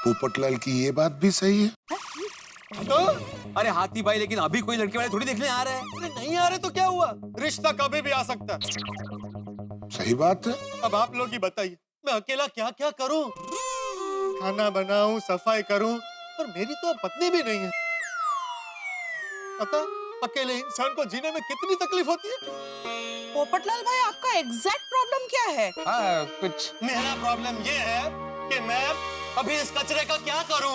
पोपटलाल की ये बात भी सही है। तो अरे हाथी भाई, लेकिन अभी कोई लड़के वाले थोड़ी देखने आ रहे हैं। नहीं आ रहे तो क्या हुआ, रिश्ता कभी भी आ सकता है। सही बात है। अब आप लोग ही बताइए, मैं अकेला क्या क्या करूं? खाना बनाऊं, सफाई करूं, और मेरी तो पत्नी भी नहीं है। पता अकेले इंसान को जीने में कितनी तकलीफ होती है। पोपटलाल भाई, आपका एग्जैक्ट प्रॉब्लम क्या है? कुछ मेरा प्रॉब्लम ये है कि मैं अभी इस कचरे का क्या करूं?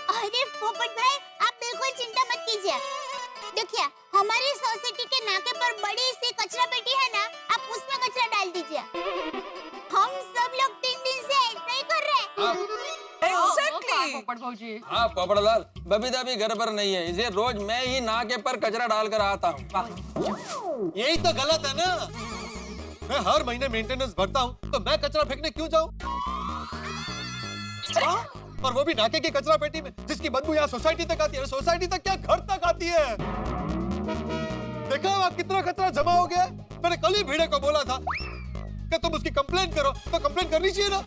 अरे पोपट भाई, आप बिल्कुल चिंता मत कीजिए। देखिए, हमारी सोसाइटी के नाके पर बड़ी सी कचरा पेटी है ना, आप उसमें कचरा डाल दीजिए। हम सब लोग 3 दिन से ऐसा ही कर रहे हैं। एग्जैक्टली। पोपट भाजी। हाँ पोपटलाल, बबीता भी घर पर नहीं है, इसे रोज मैं ही नाके पर कचरा डाल कर आता हूँ। यही तो गलत है ना। मैं हर महीने मेंटेनेंस भरता हूँ, तो मैं कचरा फेंकने क्यों जाऊँ? और वो भी नाके की कचरा पेटी में, जिसकी बदबू यहाँ सोसाइटी तक आती है। सोसाइटी तक क्या, घर तक आती है। देखा वहाँ कितना कचरा जमा हो गया। मैंने कल ही भिड़े को बोला था कि तुम उसकी कंप्लेंट करो, तो कंप्लेंट करनी चाहिए ना।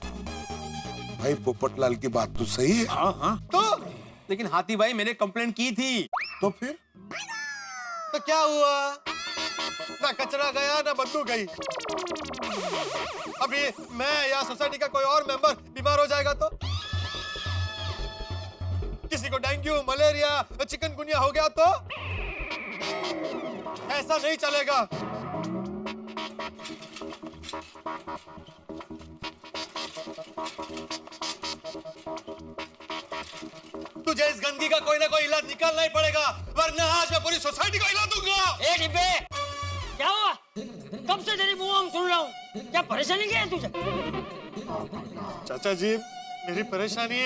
भाई पोपटलाल की बात तो सही है। हाँ, तो लेकिन हाथी भाई मैंने कंप्लेंट की थी। तो फिर तो क्या हुआ? ना कचरा गया ना बदबू गई। अभी मैं या सोसाइटी का कोई और मेंबर बीमार हो जाएगा तो? किसी को डेंगू, मलेरिया, चिकनगुनिया हो गया तो? ऐसा नहीं चलेगा। तुझे इस गंदगी का कोई ना कोई इलाज निकालना ही पड़ेगा, वरना आज मैं पूरी सोसाइटी को हिला दूंगा। ए डिब्बे, क्या हुआ? कब से तेरी मुंह सुन रहा हूँ, क्या परेशानी क्या है तुझे? चाचा जी, मेरी परेशानी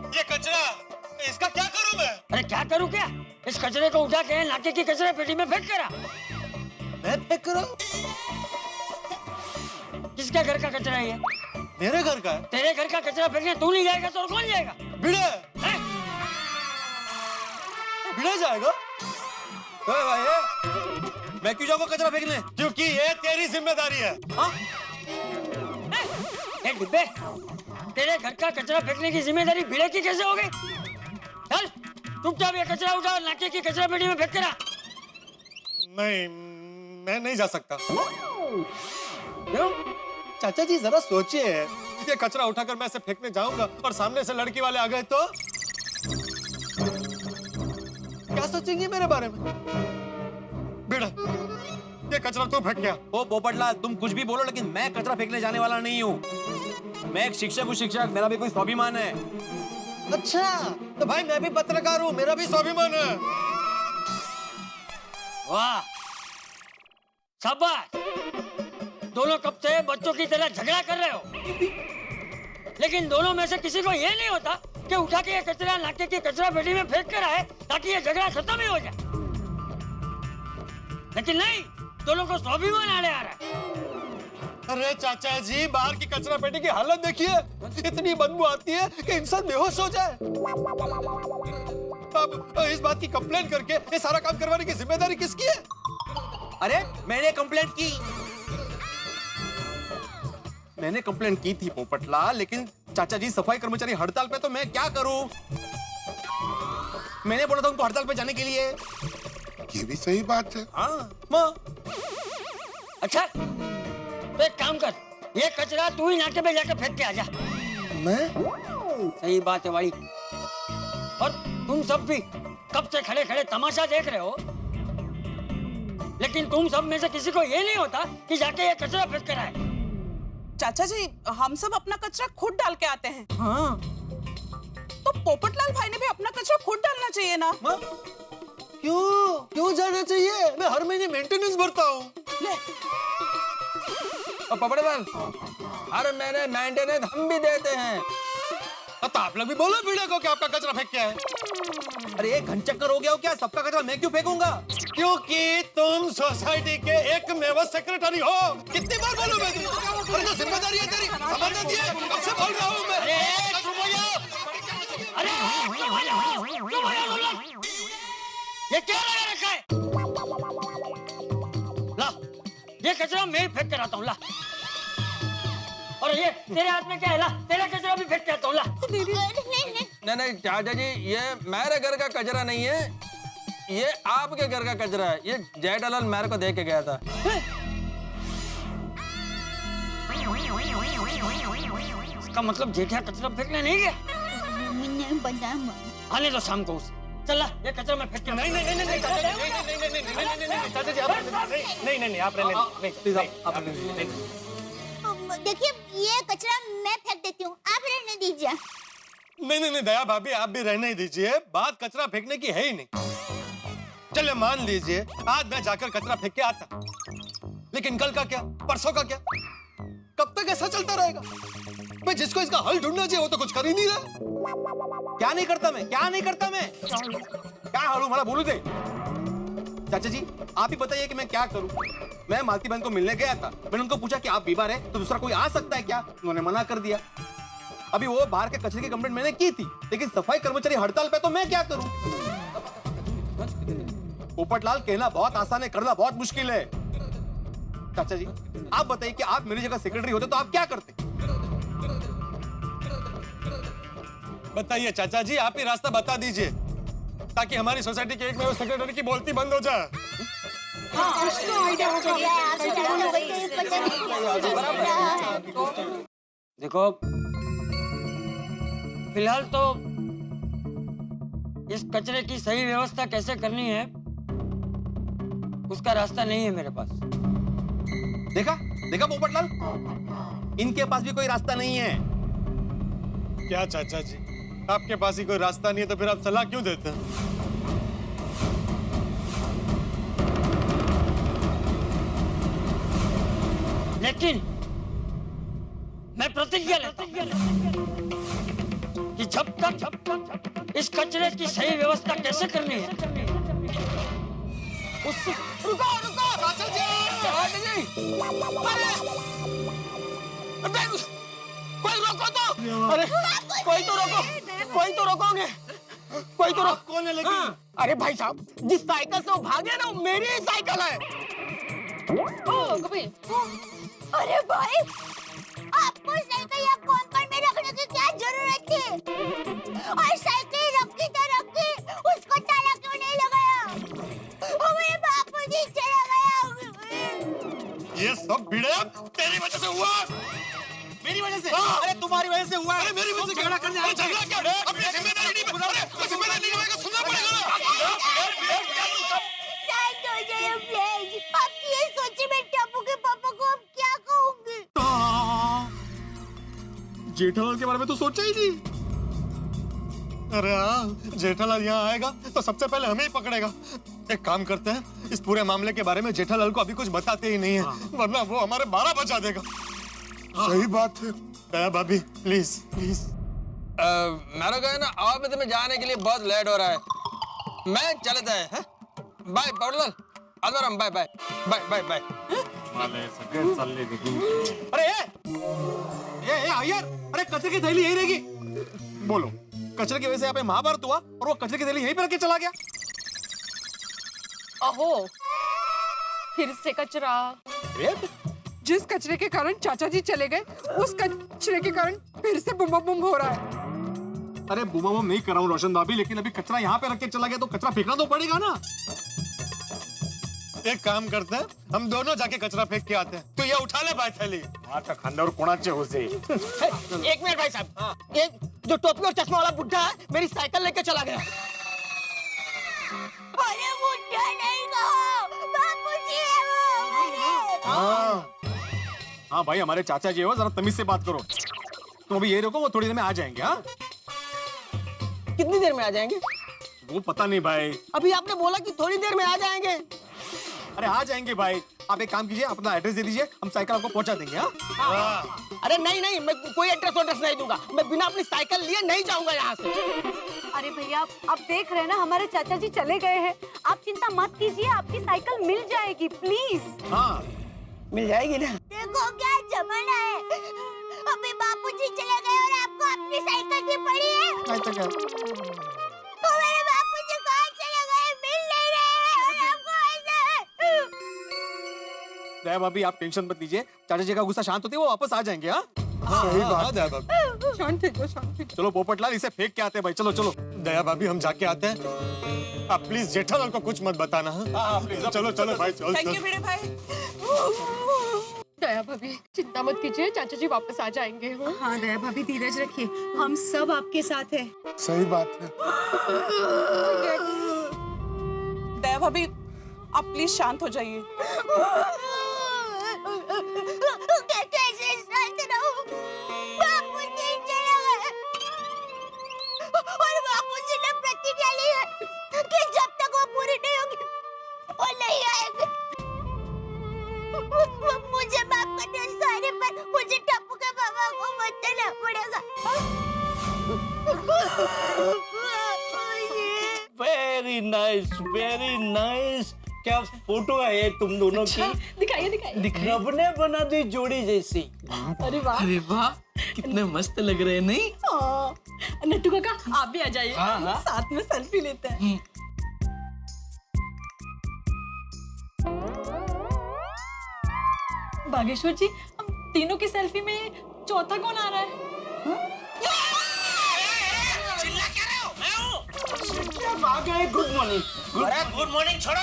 ये कचरा, इसका क्या करूं मैं? अरे क्या करूँ क्या? इस कचरे को उठा के नाके की कचरा पेटी में फेंक करा। मैं फेंक रहा हूं? किसका घर का कचरा है ये? मेरे घर का है। तेरे घर का कचरा फेंकने तू नहीं जाएगा तो और कौन जाएगा? भिड़े, हैं? भिड़े जाएगा? ओए भाई, मैं क्यों जाऊंगा कचरा फेंकने? क्योंकि ये तेरी जिम्मेदारी है। हाँ? ए डिब्बे, तेरे घर का कचरा फेंकने की जिम्मेदारी भिड़े की कैसे हो गई? चल, चुपचाप ये कचरा उठा और नाके की कचरा पेटी में फेंक करा। नहीं, मैं नहीं जा सकता। क्यों? चाचा जी जरा सोचिए, ये कचरा उठाकर मैं इसे फेंकने जाऊंगा और सामने से लड़की वाले आ गए तो क्या सोचेंगे मेरे बारे में? भिड़ा, ये कचरा तू फेंक गया। ओ पोपटलाल, तुम कुछ भी बोलो, लेकिन मैं कचरा फेंकने जाने वाला नहीं हूँ। मैं एक शिक्षक हूँ, शिक्षक, मेरा भी कोई स्वाभिमान है। अच्छा, तो भाई मैं भी पत्रकार हूँ, मेरा भी स्वाभिमान है। वाह, शाबाश। दोनों कब से बच्चों की तरह झगड़ा कर रहे हो, लेकिन दोनों में से किसी को ये नहीं होता कि उठा के ये कचरा नाके की कचरा पेटी में फेंक कर आए ताकि ये झगड़ा खत्म ही हो जाए। लेकिन नहीं, दोनों को स्वाभिमान आड़े आ रहा है। अरे चाचा जी, बाहर की कचरा पेटी की हालत देखिए, इतनी बदबू आती है कि इंसान बेहोश हो जाए। अब इस बात की कंप्लेंट करके ये सारा काम करवाने की जिम्मेदारी किसकी है? अरे मैंने कंप्लेंट की थी पोपटलाल, लेकिन चाचा जी सफाई कर्मचारी हड़ताल पे, तो मैं क्या करूं? मैंने बोला था उनको हड़ताल पे जाने के लिए। ये भी सही बात है। हाँ माँ। अच्छा, तो एक काम कर, ये कचरा तू ही नाके पे जाकर फेंक के आ जा। मैं? सही बात है भाई। और तुम सब भी कब से खड़े खड़े तमाशा देख रहे हो, लेकिन तुम सब में से किसी को ये नहीं होता कि जाके ये कचरा फेंक कर आए। चाचा जी, हम सब अपना कचरा खुद डाल के आते हैं। हाँ, तो पोपटलाल भाई ने भी अपना कचरा खुद डालना चाहिए ना। क्यों जाना चाहिए? मैं हर महीने मेंटेनेंस भरता हूँ। ले, पोपटलाल, हर महीने मेंटेनेंस हम भी देते हैं। तो आप लोग भी बोलो भिड़े को कि आपका कचरा फेंक क्या है। अरे एक घंचक्कर हो गया हो क्या? सबका कचरा मैं क्यों फेंकूंगा? क्योंकि तुम सोसाइटी के एकमेव सेक्रेटरी हो। कितनी बार बोलूं मैं तुमको? अरे तो जिम्मेदारी है तेरी, समझ नहीं है? कब से बोल रहा हूँ मैं। अरे चुप हो जाओ। अरे चुप हो जाओ, चुप हो जाओ तुम लोग। ये क्या लगा रखा है? ला, ये कचरा मैं फेंक कर आता हूँ। ला, और ये तेरे हाथ में क्या है ला? तेरा कचरा भी फेंक के आता हूँ ला। नहीं नहीं नहीं नहीं चाचा जी, ये मेरे घर का कचरा नहीं है, ये आपके घर का कचरा है। ये जेठालाल मेरे को दे के गया था। इसका मतलब जेठा कचरा फेंकने नहीं गया? नहीं बता। आने दो शाम को उसे। चल ला, ये कचरा मैं फेंक के नहीं नहीं नहीं नहीं चाचा जी, नहीं चाचा जी, आप नहीं आप रहने नहीं प्लीज आप रहने नहीं। देखिए ये कचरा मैं फेंक देती हूँ, आप रहने दीजिए। नहीं दया भाभी, आप भी रहने ही दीजिए, बात कचरा फेंकने की है ही नहीं। चलिए मान लीजिए आज मैं जाकर कचरा फेंक के आता, लेकिन कल का क्या, परसों का क्या, कब तक ऐसा चलता रहेगा? मैं जिसको इसका हल ढूंढना चाहिए वो तो कुछ कर ही नहीं रहा। क्या नहीं करता मैं, क्या नहीं करता मैं, क्या हालू मला बोलू दे। चाचा जी आप ही बताइए कि मैं क्या करूं। मैं मालती बहन को मिलने गया था, मैंने उनको पूछा कि आप बीमार है तो दूसरा कोई आ सकता है क्या, उन्होंने मना कर दिया। अभी वो बाहर के कचरे की कंप्लेंट मैंने की थी, लेकिन सफाई कर्मचारी हड़ताल पे, तो मैं क्या करूं। पोपटलाल कहना बहुत आसान है, करना बहुत मुश्किल है। चाचा जी आप बताइए कि आप मेरी जगह सेक्रेटरी होते तो आप क्या करते। बताइए चाचा जी, आप ही रास्ता बता दीजिए ताकि हमारी सोसाइटी के एक में वो सेक्रेटरी की बोलती बंद हो जाए। देखो फिलहाल तो इस कचरे की सही व्यवस्था कैसे करनी है उसका रास्ता नहीं है मेरे पास। देखा देखा पोपटलाल, इनके पास भी कोई रास्ता नहीं है। क्या चाचा जी, आपके पास ही कोई रास्ता नहीं है तो फिर आप सलाह क्यों देते हैं? लेकिन मैं प्रतिज्ञा लेता हूं कि जब तक इस कचरे की सही व्यवस्था कैसे करनी है उससे रुको चाचा जी, कोई रोको तो, अरे कोई तो रोकोगे, कोई तो रोक। कौन है लेकिन? अरे भाई साहब, जिस साइकिल से वो भागे ना, वो मेरी ही साइकिल है। अरे भाई आपको साइकिल या कंपाउंड में रखने की क्या जरूरत थी? और साइकिल रखी तो रखी, उसको ताला क्यों नहीं लगाया? हमारे बापूजी चला गया। ये सब भिड़े तेरी वजह से हुआ। मेरी वजह से? अरे तुम्हारी वजह से हुआ है। अरे मेरी वजह से झगड़ा करने आए। झगड़ा क्या? अपनी जिम्मेदारी नहीं बताओ। कोई जिम्मेदारी नहीं होगा, सुनना पड़ेगा ना। शांत हो जाइए प्लीज। आप ये सोचिए मैं टप्पू के पापा को अब क्या कहूंगी? जेठालाल के बारे में तो सोचा ही नहीं। अरे हाँ, जेठालाल यहाँ आएगा तो सबसे पहले हमें ही पकड़ेगा। एक काम करते हैं, इस पूरे मामले के बारे में जेठालाल को अभी कुछ बताते ही नहीं है, वरना वो हमारे 12 बजा देगा। सही बात है। दया भाभी प्लीज प्लीज। मेरे को है ना ऑफिस में जाने के लिए बहुत लेट हो रहा है, मैं चलता है। बाय पोपटलाल, आदरम, bye bye bye bye bye. अरे ये यार, अरे कचरे की थैली यही रहेगी। बोलो, कचरे की वजह से यहाँ पे महाभारत हुआ और वो कचरे की थैली यहीं पे रख के चला गया। अहो फिर से कचरा। जिस कचरे के कारण चाचा जी चले गए, उस कचरे के कारण फिर से बुम बुम हो रहा है। अरे बुमा बुम नहीं कर रहा हूँ रोशन भाभी, लेकिन अभी कचरा यहाँ पे रख के चला गया तो कचरा फेंकना तो पड़ेगा ना। एक काम करते हैं, हम दोनों जाके कचरा फेंक के आते हैं। तो ये उठा ले भाई थैली। खांद्यावर कोणाचे होते? एक मिनट भाई साहब, ये जो टोपी और चश्मा वाला बुड्ढा है मेरी साइकिल लेके चला गया। अरे बुढ़ा नहीं कहो, बापूजी है वो। हाँ भाई, हमारे चाचा जी हो, जरा तमीज से बात करो। तुम अभी ये रोको, वो थोड़ी देर में आ जाएंगे। हाँ कितनी देर में आ जाएंगे? वो पता नहीं भाई। अभी आपने बोला कि थोड़ी देर में आ जाएंगे। अरे आ जाएंगे भाई, आप एक काम कीजिए, अपना एड्रेस दे दीजिए, हम साइकिल आपको पहुंचा देंगे। हाँ अरे नहीं, मैं कोई एड्रेस नहीं दूंगा, मैं बिना अपनी साइकिल लिए नहीं जाऊंगा यहाँ से। अरे भैया आप देख रहे हैं ना, हमारे चाचा जी चले गए हैं, आप चिंता मत कीजिए, आपकी साइकिल मिल जाएगी प्लीज। हाँ मिल जाएगी ना। देखो क्या जमाना है, अभी बापूजी चले गए और आपको अपनी साइकिल की पड़ी है। नहीं तो क्या? तो मेरे बापूजी कहाँ चले गए, मिल नहीं रहे हैं और आपको ऐसे। दया भाभी आप टेंशन मत लीजिए, चाचा जी का गुस्सा शांत होते ही वो वापस आ जाएंगे। हाँ सही बात हाँ, दया भाभी। शांत हो शांत हो। चलो पोपटलाल इसे फेंक के आते हैं भाई, चलो चलो। दया भाभी हम जाके आते हैं। आप प्लीज जेठालाल को कुछ मत बताना। हाँ? चलो चलो भाई चलो थैंक यू चलो। मेरे भाई। दया भाभी चिंता मत कीजिए, चाचा जी वापस आ जाएंगे। हाँ दया भाभी धीरज रखिए, हम सब आपके साथ हैं। सही बात है। दया भाभी आप प्लीज शांत हो जाइए। कैसे शांत रहूं? बापूजी चले गए और बापूजी ने प्रतिज्ञा ली है कि जब तक वो पूरी नहीं होगी वो नहीं आएंगे। मुझे माफ कर दो सारे, पर मुझे टप्पू के बाबा को बताना पड़ेगा। Very nice. क्या फोटो है ये तुम दोनों की? दिखाइए दिखाइए। रब ने बना दी जोड़ी जैसी। अरे वाह। अरे वाह, कितने मस्त लग रहे हैं नहीं? नट्टू काका आप भी आ जाइए, हाँ, हाँ। साथ में सेल्फी लेते हैं। बागेश्वर जी, हम तीनों की सेल्फी में चौथा कौन आ रहा है? चिल्ला क्या रहे हो? मैं हूँ। आ गए, गुड मॉर्निंग। अरे गुड मॉर्निंग छोड़ो,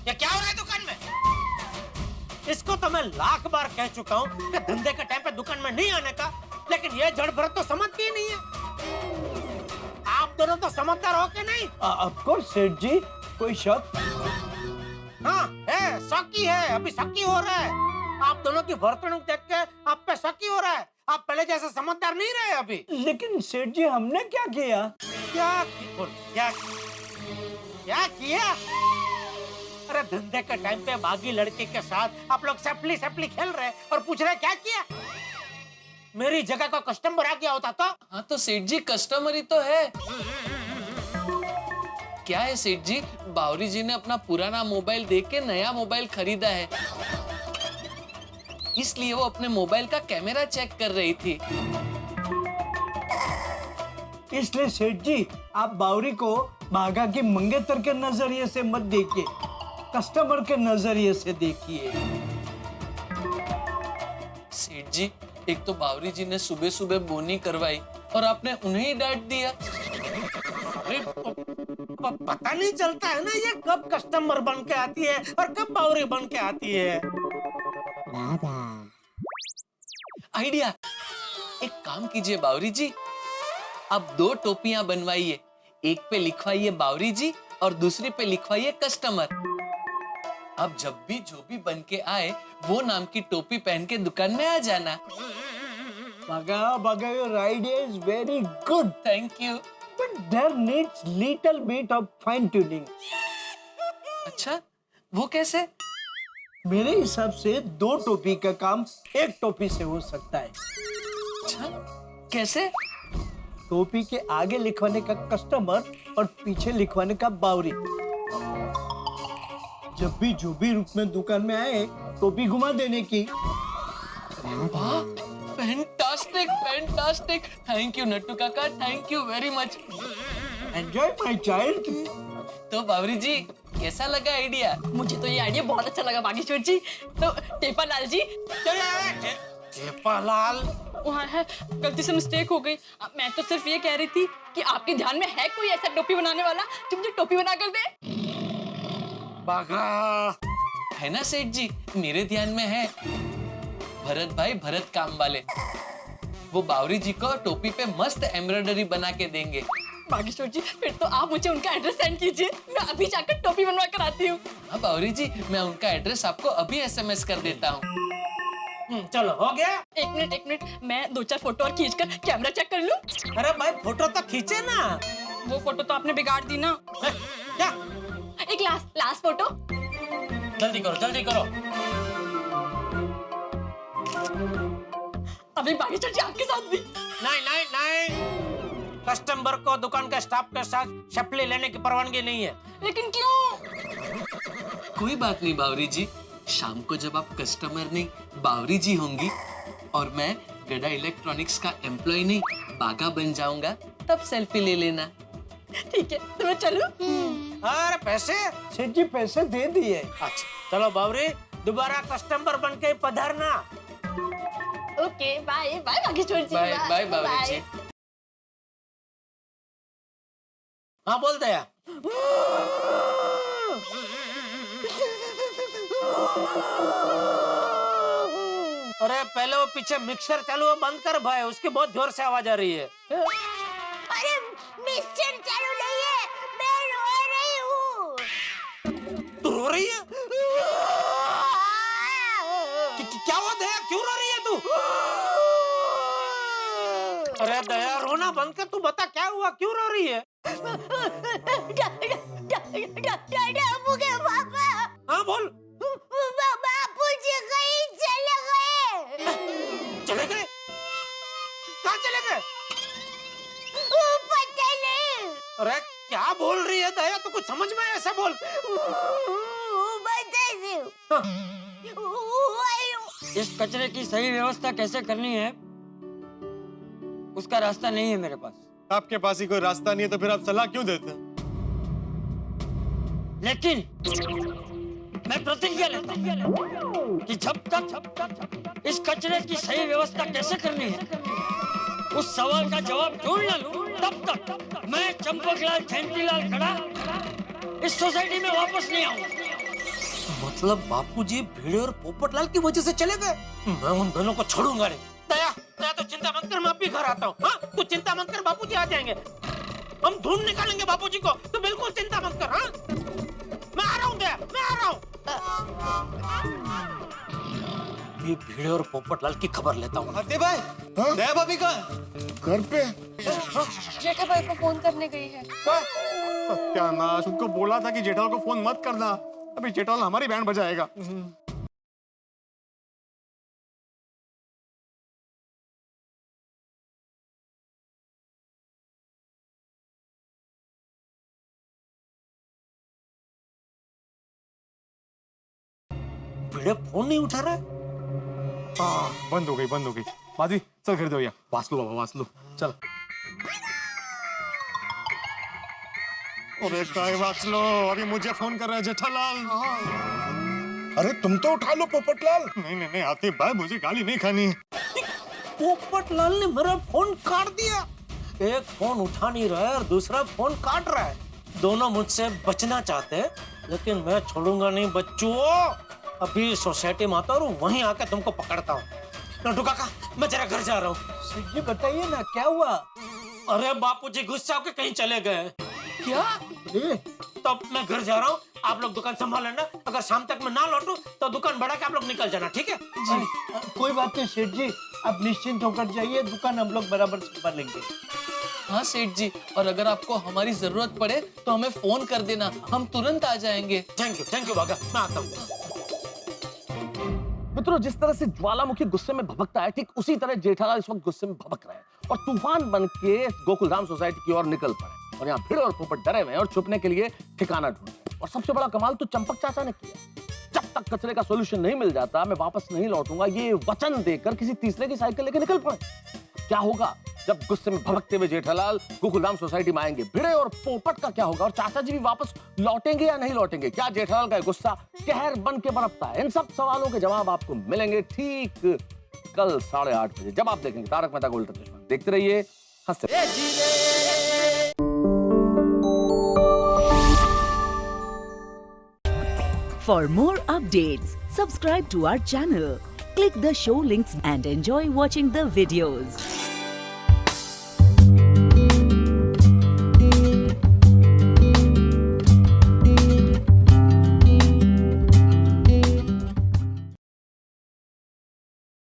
ये क्या हो रहा है दुकान में? इसको तो मैं लाख बार कह चुका हूँ कि धंधे के टाइम पे दुकान में नहीं आने का, लेकिन ये जड़ भरत तो समझती ही नहीं है। आप दोनों तो समझदार हो के नहीं? ऑफ कोर्स सेठ जी, कोई शक? हाँ है, शक ही है, अभी शक ही हो रहा है। आप दोनों की वर्तणूक देख के आप पे शक ही हो रहा है। आप पहले जैसे समझदार नहीं रहे अभी। लेकिन सेठ जी हमने क्या किया? क्या किया? अरे धंधे के टाइम पे बागी लड़के के साथ आप लोग सपली सपली खेल रहे और पूछ रहे क्या किया? मेरी जगह का कस्टमर आ गया होता तो? हाँ तो सेठ जी कस्टमर ही तो है। क्या है सेठ जी, बावरी जी ने अपना पुराना मोबाइल देख के नया मोबाइल खरीदा है, इसलिए वो अपने मोबाइल का कैमरा चेक कर रही थी। इसलिए सेठ जी आप बावरी को भागा के मंगेतर के नजरिए से मत देखिए, कस्टमर के नजरिए से देखिए। सेठ जी, एक तो बावरी जी ने सुबह सुबह बोनी करवाई और आपने उन्हें ही डांट दिया। अरे पता नहीं चलता है ना ये कब कस्टमर बन के आती है और कब बावरी बन के आती है। आइडिया, एक काम कीजिए बावरी जी, आप 2 टोपियां बनवाइए, एक पे लिखवाइए बावरी जी और दूसरी पे लिखवाइए कस्टमर। अब जब भी जो भी बन के आए वो नाम की टोपी पहन के दुकान में आ जाना। Baga, your idea is very good. Thank you. But there needs little bit of fine tuning. अच्छा, वो कैसे? मेरे हिसाब से 2 टोपी का काम 1 टोपी से हो सकता है। अच्छा, कैसे? टोपी के आगे लिखवाने का कस्टमर और पीछे लिखवाने का बावरी। जब भी जो भी रूप में दुकान में आए टोपी घुमा देने की। वाह, fantastic, fantastic. Thank you Nattu Kaka, thank you very much. Enjoy my child. तो बावरी जी, कैसा लगा आइडिया? मुझे तो ये आइडिया बहुत अच्छा लगा बागेश्वर जी। तो टेपालाल जी, टेपालाल वहाँ है, गलती से मिस्टेक हो गई। मैं तो सिर्फ ये कह रही थी कि आपके ध्यान में है कोई ऐसा टोपी बनाने वाला जो मुझे टोपी बना कर दे? बागा है ना सेठ जी, मेरे ध्यान में है। भरत भाई, भरत काम वाले, वो बावरी जी को टोपी पे मस्त एम्ब्रॉयडरी बना के देंगे। बागेश्वर जी, फिर तो आप मुझे उनका एड्रेस सेंड कीजिए, मैं अभी जाकर टोपी बनवा कर आती हूँ। हाँ बावरी जी, मैं उनका एड्रेस आपको अभी SMS कर देता हूँ। चलो हो गया। एक मिनट, मैं 2-4 फोटो और खींचकर कैमरा चेक कर लूं। अरे भाई फोटो तो खींचे ना। वो फोटो तो आपने बिगाड़ दी ना। क्या? एक लास्ट फोटो। जल्दी करो, जल्दी करो। अभी बागेश्वर जी आपके साथ भी। नहीं, कस्टमर को दुकान के स्टाफ के साथ शपली लेने की परवानगी नहीं है। लेकिन क्यों? कोई बात नहीं बावरी जी, शाम को जब आप कस्टमर नहीं बावरी जी होंगी और मैं गड़ा इलेक्ट्रॉनिक्स का एम्प्लॉय नहीं बागा बन जाऊंगा, तब सेल्फी ले लेना। ठीक है, तो मैं चलूं? अरे पैसे? सेठ जी पैसे दे दिए। अच्छा चलो बावरी, दोबारा कस्टमर बन के पधारना। ओके बाय बाय बागेश्वर जी बाय बाय बावरी जी। हाँ बोल दया। अरे पहले वो पीछे मिक्सर चालू है, बंद कर भाई, उसकी बहुत जोर से आवाज आ रही है। अरे मिक्सचर चालू नहीं है, मैं रो रही हूँ। तू रो रही है? क्या हुआ दया, क्यों रो रही है तू? अरे दया रोना बंद कर, तू बता क्या हुआ, क्यों रो रही है? बाबू के पापा। हाँ बोल। बापूजी कहीं चले गए। चले गए? कहाँ चले गए? पता नहीं। अरे क्या बोल रही है दया, तू कुछ समझ में आया ऐसा बोल। इस कचरे की सही व्यवस्था कैसे करनी है उसका रास्ता नहीं है मेरे पास। आपके पास ही कोई रास्ता नहीं है तो फिर आप सलाह क्यों देते हैं? लेकिन मैं प्रतिज्ञा लेता हूं कि जब तक इस कचरे की सही व्यवस्था कैसे करनी है उस सवाल का जवाब ढूंढ न लूं, तब तक मैं चंपकलाल जयंतीलाल खड़ा इस सोसाइटी में वापस नहीं आऊंगा। मतलब बापूजी भिड़े और पोपटलाल की वजह से चले गए? मैं उन दोनों को छोड़ूंगा नहीं। दया दया तो चिंता मत कर, मैं अभी घर आता हूँ। हाँ तू चिंता मत कर, बापूजी आ जाएंगे, हम ढूंढ निकालेंगे बापूजी को, तू बिल्कुल चिंता मत कर। हाँ मैं आ रहा हूँ दया, मैं आ रहा हूँ। ये भिड़े और पोपटलाल की खबर लेता हूँ। हाथी भाई, हाँ? दया भाभी कहाँ है? घर पे। जेठा भाई को फोन करने गई है। सत्यानाश, उनको बोला था कि जेठालाल को फोन मत करना, अभी जेठालाल हमारी बैंड बजाएगा। भिड़े फोन नहीं उठा रहा है। बंद हो गई, बंद हो गई। माधवी चल घर दो या वासलू बाबा, वासलू चल। अरे काय वाचलो, अभी मुझे फोन कर रहा है जेठालाल। अरे तुम तो उठा लो पोपटलाल। नहीं नहीं नहीं हाथी भाई, मुझे गाली नहीं खानी है। पोपटलाल ने मेरा फोन काट दिया। एक फोन उठा नहीं रहा है और दूसरा फोन काट रहा है। दोनों मुझसे बचना चाहते हैं, लेकिन मैं छोड़ूंगा नहीं बच्चों। अभी सोसाइटी में आता हूँ, वहीं आकर तुमको पकड़ता हूँ। नटू काका, मैं जरा घर जा रहा हूँ। जी बताइए ना क्या हुआ? अरे बापूजी गुस्सा होकर कहीं चले गए। क्या? तब मैं घर जा रहा हूँ, आप लोग दुकान संभाल लेना। अगर शाम तक मैं ना लौटूं तो दुकान बढ़ा के आप लोग निकल जाना, ठीक है? जी कोई बात नहीं सेठ जी, आप निश्चिंत होकर जाइए, दुकान हम लोग बराबर संभाल लेंगे। हाँ सेठ जी, और अगर आपको हमारी जरूरत पड़े तो हमें फोन कर देना, हम तुरंत आ जाएंगे। थैंक यू बागा, मैं आता हूँ। मित्रों, जिस तरह से ज्वालामुखी गुस्से में भभकता है, ठीक उसी तरह जेठालाल इस वक्त गुस्से में भभक रहे हैं और तूफान बन के गोकुलधाम सोसाइटी की ओर निकल पड़े। और यहाँ भिड़ और पोपट डरे हुए हैं और छुपने के लिए ठिकाना ढूंढे। और सबसे बड़ा कमाल तो चंपक चाचा ने किया। जब तक कचरे का सॉल्यूशन नहीं मिल जाता मैं वापस नहीं लौटूंगा, ये वचन देकर किसी तीसरे की साइकिल लेकर निकल पड़े। क्या होगा जब गुस्से में भभकते हुए जेठालाल गोकुलधाम सोसाइटी में आएंगे? भिड़े और पोपट का क्या होगा? और चाचा जी भी वापस लौटेंगे या नहीं लौटेंगे? क्या जेठालाल का गुस्सा कहर बन के बरपता है? इन सब सवालों के जवाब आपको मिलेंगे ठीक कल 8:30 बजे, जब आप देखेंगे तारक मेहता का उल्टा चश्मा। देखते रहिए, हंसते रहिए। For more updates, subscribe to our channel, click the show links and enjoy watching the videos.